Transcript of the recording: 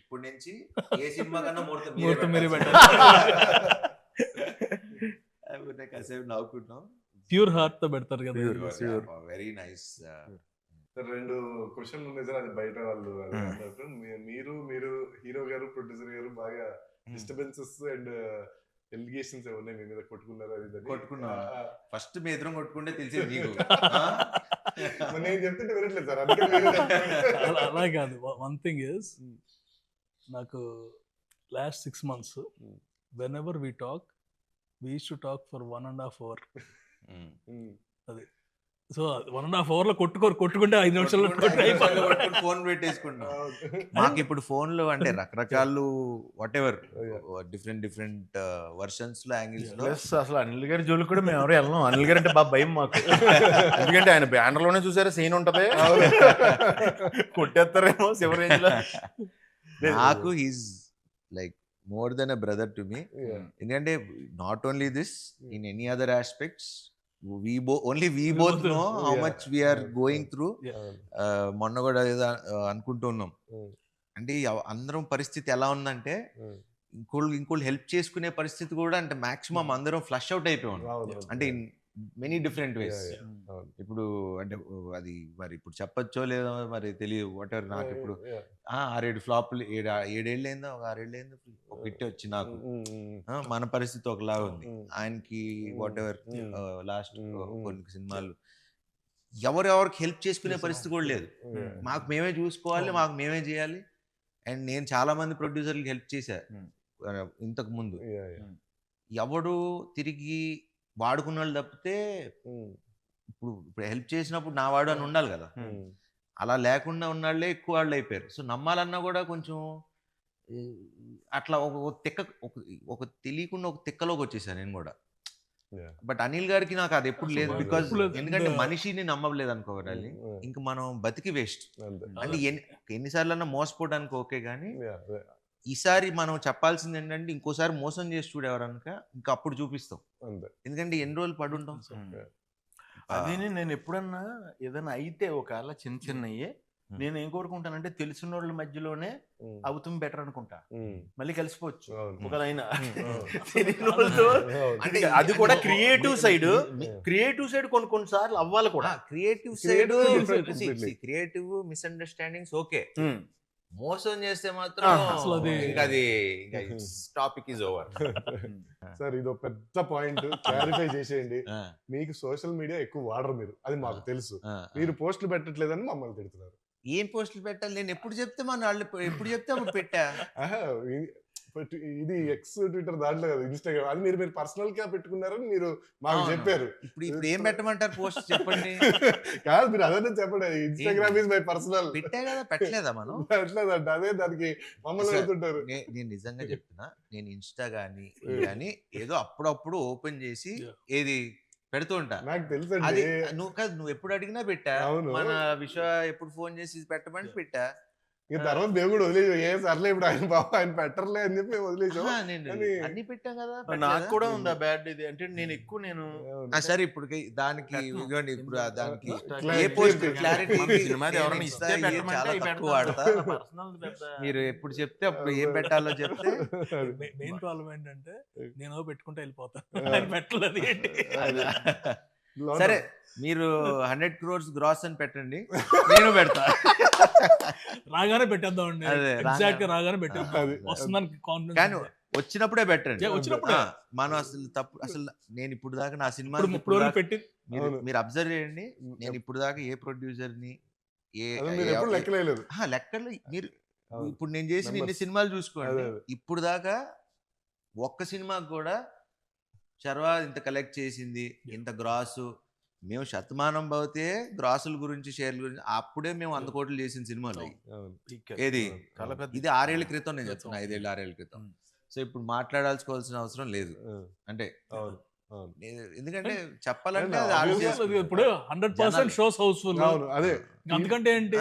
ఇప్పుడు నుంచి ఏ సినిమా కన్నా ముహూర్తం ముహూర్తం మీరే కాసేపు నవ్వుకుంటున్నాం. ప్యూర్ హార్ట్ తో పెడతారు కదా. Very nice. రెండు క్వశ్చన్లు ఉన్నాయి సార్, అది బయట వాళ్ళు అన్నట్టు. మీరు హీరో గారు ప్రొడ్యూసర్ గారు బాగా డిస్టర్బెన్సెస్ అండ్ ఎలిగేషన్స్ ఉన్నాయి మీ మీద, కొట్టుకున్నారు అది కొట్టుకున్నా. ఫస్ట్ మీ ఎదురు కొట్టుకుంటే తెలిసేది నీకు. నేను చెప్తుంటే వినట్లేదు సార్. అలా కాదు. వన్ థింగ్ ఇస్, నాకు last 6 months whenever we talk, we used to talk for 1.5 hours. అది సో 1.5 hours లో కొట్టుకుంటే 5 నిమిషాల్లో ఫోన్ పెట్టేసుకుంటాం. మాకు ఇప్పుడు ఫోన్లు అంటే రకరకాలు వాట్ ఎవర్ డిఫరెంట్ వర్షన్స్ లో యాంగిల్స్ లో. అసలు అనిల్ గారి జోలికి కూడా మేము ఎవరు వెళ్ళాం. అనిల్ గారు అంటే బాగా భయం మాకు. ఎందుకంటే ఆయన బ్యానర్ లోనే చూసారా సీన్ ఉంటది, కొట్టేస్తారేమో శివ రేంజ్ లో. నాకు he's like more than a brother to me. ఎందుకంటే not only this, in any other aspects we both know how much we are going through. మొన్న కూడా ఏదో అనుకుంటూ ఉన్నాం, అంటే అందరం పరిస్థితి ఎలా ఉందంటే ఇంకోళ్ళు హెల్ప్ చేసుకునే పరిస్థితి కూడా అంటే మాక్సిమం అందరం ఫ్లష్ అవుట్ అయిపోయాం. అంటే ఇన్ మెనీ డిఫరెంట్ వేస్. ఇప్పుడు అంటే అది మరి ఇప్పుడు చెప్పచ్చో లేదో మరి తెలియదు. What ever. నాకు ఇప్పుడు 6-7 ఫ్లాప్లు 7 ఏళ్ళు అయిందో, ఒక 6 ఏళ్ళు అయిందో ఒక హిట్ వచ్చి నాకు. మన పరిస్థితి ఒకలాగా ఉంది, ఆయనకి వాట్ ఎవర్ లాస్ట్ కొన్ని సినిమాలు ఎవరెవరికి హెల్ప్ చేసుకునే పరిస్థితి కూడా లేదు. మాకు మేమే చూసుకోవాలి, మాకు మేమే చేయాలి. అండ్ నేను చాలా మంది ప్రొడ్యూసర్లకి హెల్ప్ చేశా ఇంతకు ముందు. ఎవడు తిరిగి వాడుకున్న వాళ్ళు తప్పితే ఇప్పుడు హెల్ప్ చేసినప్పుడు నా వాడు అని ఉండాలి కదా. అలా లేకుండా ఉన్నాళ్లే ఎక్కువ వాళ్ళు అయిపోయారు. సో నమ్మాలన్నా కూడా కొంచెం అట్లా ఒక తెలియకుండా ఒక తిక్కలోకి వచ్చేసాను నేను కూడా. బట్ అనిల్ గారికి నాకు అది ఎప్పుడు లేదు. బికాజ్ ఎందుకంటే మనిషిని నమ్మలేదు అనుకోవాలి, ఇంక మనం బతికి వేస్ట్. అంటే ఎన్నిసార్లు అన్నా మోసపోవడానికి ఓకే, కానీ ఈసారి మనం చెప్పాల్సింది ఏంటంటే ఇంకోసారి మోసం చేసి చూడేవారనుక ఇంకా అప్పుడు చూపిస్తాం. ఎందుకంటే ఎన్ని రోజులు పడుంటాం. అది నేను ఎప్పుడన్నా ఏదైనా అయితే ఒకవేళ చిన్నయ్యే నేను ఏం కోరుకుంటానంటే తెలిసిన వాళ్ళ మధ్యలోనే అవుతుంది బెటర్ అనుకుంటా. మళ్ళీ కలిసిపోవచ్చు ఒకలైనా. అంటే అది కూడా క్రియేటివ్ సైడ్ కొన్నిసార్లు అవ్వాలి కూడా. క్రియేటివ్ మిస్అండర్స్టాండింగ్స్ ఓకే, మోసం చేస్తే మాత్రం అది టాపిక్ ఇస్ ఓవర్. సార్ ఇది ఒక పెద్ద పాయింట్, క్లారిఫై చేసేయండి. మీకు సోషల్ మీడియా ఎక్కువ వాడరు మీరు, అది మాకు తెలుసు. మీరు పోస్టులు పెట్టట్లేదని మమ్మల్ని తిడుతున్నారు. ఏం పోస్టులు పెట్టాలి? నేను ఎప్పుడు చెప్తే ఎప్పుడు చెప్తే అప్పుడు పెట్టా. ఇది ఎక్స్ ట్విట్టర్ దాంట్లో కదా, ఇన్స్టాగ్రామ్, అది మీరు పర్సనల్ గా పెట్టుకున్నారని మీరు మాకు చెప్పారు. ఇప్పుడు ఏం పెట్టమంటారు పోస్ట్ చెప్పండి? కాదు, మీరు అదే చెప్పండి. Instagram is my personal. పెట్టే కదా, పెట్టలేదా మనం? పెట్టలేదంట, అదే దానికి మమ్మల్ని అవుతుంటారు. నేను నిజంగా చెప్తున్నా, నేను ఇన్స్టా కానీ ఏదో అప్పుడప్పుడు ఓపెన్ చేసి ఏది పెడుతూ ఉంటా. నాకు తెలుసు. అది నువ్వు ఎప్పుడు అడిగినా పెట్టా. మన విషయ ఎప్పుడు ఫోన్ చేసి పెట్టమని పెట్టా. ఇక తర్వాత మేము కూడా వదిలేసాం. ఏ సర్లే ఇప్పుడు ఆయన పెట్టర్లే అని చెప్పి వదిలేసాం. అన్ని పెట్టాం కదా. నాకు కూడా ఉందా బ్యాడ్ ఇది అంటే నేను సరే ఇప్పుడు దానికి ఇప్పుడు దానికి ఏ పోస్ట్ క్లారిటీ వాడతా. మీరు ఎప్పుడు చెప్తే అప్పుడు ఏం పెట్టాలో చెప్తే. మెయిన్ ప్రాబ్లం ఏంటంటే నేను పెట్టుకుంటే వెళ్ళిపోతాను, పెట్టలేదు ఏంటి. సరే మీరు 100 crores గ్రాస్ అని పెట్టండి, నేను పెడతా. రాగానే పెట్టేద్దాం అండి, ఎగ్జాక్ట్ గా రాగానే పెట్టేద్దాం. వస్తుందని కాన్ఫిడెన్స్, కానీ వచ్చినప్పుడే పెట్టండి. మనం అసలు నేను ఇప్పుడు దాకా నా సినిమా పెట్టి మీరు అబ్జర్వ్ చేయండి. నేను ఇప్పుడు దాకా ఏ ప్రొడ్యూసర్ ని లెక్కలు మీరు ఇప్పుడు నేను చేసిన ఇన్ని సినిమాలు చూసుకోండి, ఇప్పుడు దాకా ఒక్క సినిమాకి కూడా చర్వా ఇంత కలెక్ట్ చేసింది, ఇంత గ్రాసు, మేము శతమానం భవతే గ్రాసుల గురించి షేర్ల గురించి అప్పుడే మేము 100 కోట్లు చేసిన సినిమాలు. ఏది ఇది 6 ఏళ్ల క్రితం నేను చెప్తున్నా, 5 ఏళ్ళు 6 ఏళ్ల క్రితం. సో ఇప్పుడు మాట్లాడాల్సుకోవాల్సిన అవసరం లేదు. అంటే ఎందుకంటే చెప్పాలంటే ఇప్పుడు 100% షోస్ హౌస్ఫుల్. అదే అందుకంటే ఏంటి,